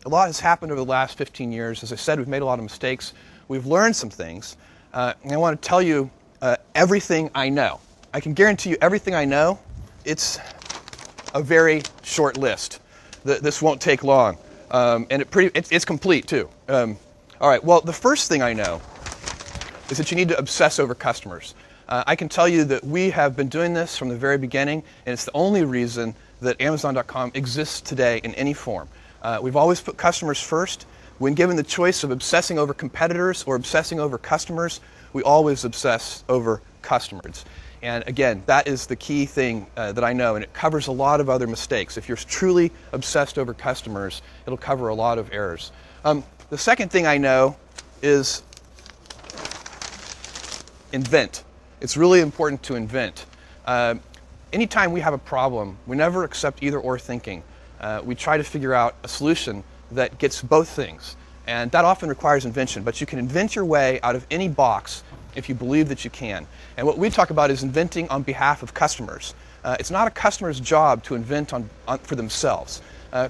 A lot has happened over the last 15 years. As I said, we've made a lot of mistakes. We've learned some things. And I want to tell you everything I know. I can guarantee you everything I know. It's a very short list. This won't take long. And it's complete, too. All right, well, the first thing I know is that you need to obsess over customers. I can tell you that we have been doing this from the very beginning, and it's the only reason that Amazon.com exists today in any form. We've always put customers first. When given the choice of obsessing over competitors or obsessing over customers, we always obsess over customers. And again, that is the key thing that I know, and it covers a lot of other mistakes. If you're truly obsessed over customers, it'll cover a lot of errors. The second thing I know is invent. It's really important to invent. Anytime we have a problem, we never accept either or thinking. We try to figure out a solution that gets both things. And that often requires invention, but you can invent your way out of any box if you believe that you can. And what we talk about is inventing on behalf of customers. It's not a customer's job to invent for themselves.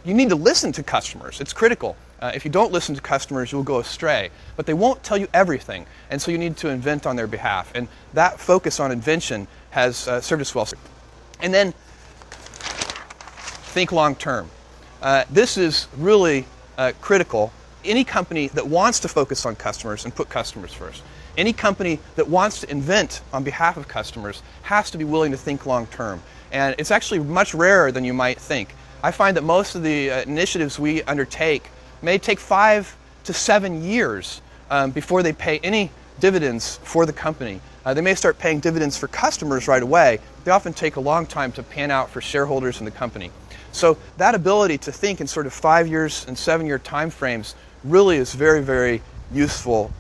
You need to listen to customers. It's critical. If you don't listen to customers, you will go astray. But they won't tell you everything, and so you need to invent on their behalf. And that focus on invention has served us well. And then think long term. This is really critical. Any company that wants to focus on customers and put customers first, any company that wants to invent on behalf of customers has to be willing to think long term. And it's actually much rarer than you might think. I find that most of the initiatives we undertake may take 5 to 7 years before they pay any dividends for the company. They may start paying dividends for customers right away. They often take a long time to pan out for shareholders in the company. So that ability to think in sort of 5 years and 7 year time frames really is very, very useful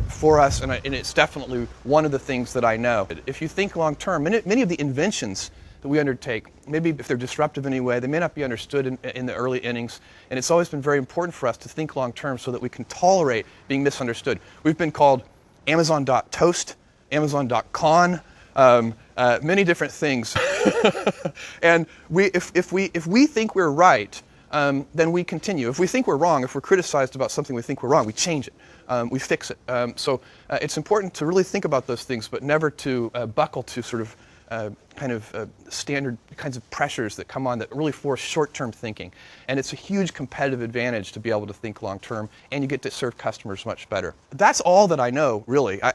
for us, and it's definitely one of the things that I know. If you think long term, many of the inventions that we undertake, maybe if they're disruptive in any way, they may not be understood in the early innings, and it's always been very important for us to think long term so that we can tolerate being misunderstood. We've been called Amazon.toast, Amazon.con, many different things. And if we think we're right, then we continue. If we think we're wrong, if we're criticized about something we think we're wrong, we change it. We fix it. So it's important to really think about those things, but never to buckle to sort of standard kinds of pressures that come on that really force short-term thinking. And it's a huge competitive advantage to be able to think long-term, and you get to serve customers much better. That's all that I know, really.